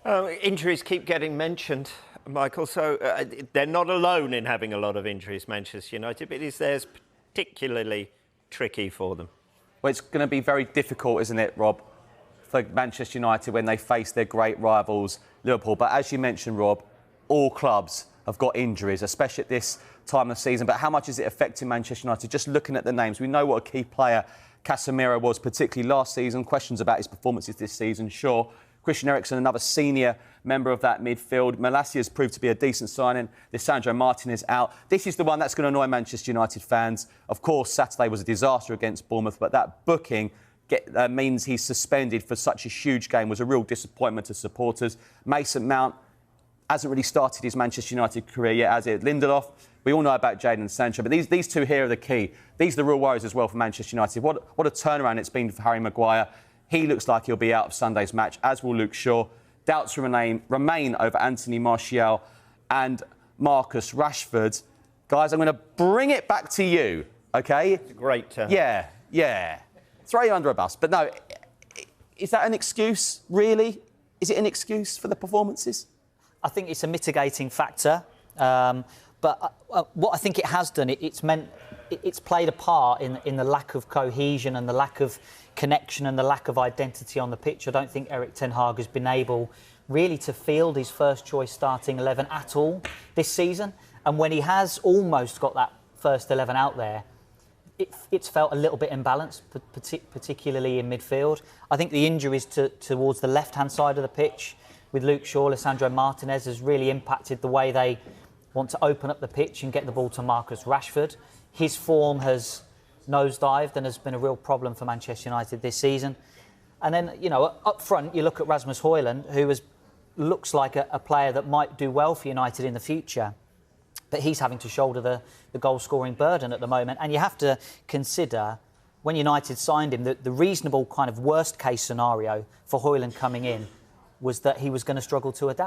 Injuries keep getting mentioned, Michael, so they're not alone in having a lot of injuries, Manchester United, but is theirs particularly tricky for them? Well, it's going to be very difficult, isn't it, Rob, for Manchester United when they face their great rivals, Liverpool. But as you mentioned, Rob, all clubs have got injuries, especially at this time of the season. But how much is it affecting Manchester United? Just looking at the names, we know what a key player Casemiro was, particularly last season. Questions about his performances this season, sure. Christian Eriksen, another senior member of that midfield. Malacia's proved to be a decent signing. Lisandro Martinez out. This is the one that's going to annoy Manchester United fans. Of course, Saturday was a disaster against Bournemouth, but that booking means he's suspended for such a huge game. Was a real disappointment to supporters. Mason Mount hasn't really started his Manchester United career yet, has it? Lindelof, we all know about Jadon Sancho, but these two here are the key. These are the real worries as well for Manchester United. What a turnaround it's been for Harry Maguire. He looks like he'll be out of Sunday's match, as will Luke Shaw. Doubts remain over Anthony Martial and Marcus Rashford. Guys, I'm going to bring it back to you, OK? It's a great turn. Yeah. Throw you under a bus. But no, is that an excuse, really? Is it an excuse for the performances? I think it's a mitigating factor. But what I think it has done, it's played a part in the lack of cohesion and the lack of connection and the lack of identity on the pitch. I don't think Erik ten Hag has been able really to field his first choice starting 11 at all this season. And when he has almost got that first 11 out there, it's felt a little bit imbalanced, particularly in midfield. I think the injuries towards the left-hand side of the pitch with Luke Shaw, Lisandro Martinez has really impacted the way they want to open up the pitch and get the ball to Marcus Rashford. His form has nosedived and has been a real problem for Manchester United this season. And then, you know, up front, you look at Rasmus Højlund, who looks like a player that might do well for United in the future. But he's having to shoulder the goal-scoring burden at the moment. And you have to consider, when United signed him, the reasonable kind of worst-case scenario for Højlund coming in was that he was going to struggle to adapt.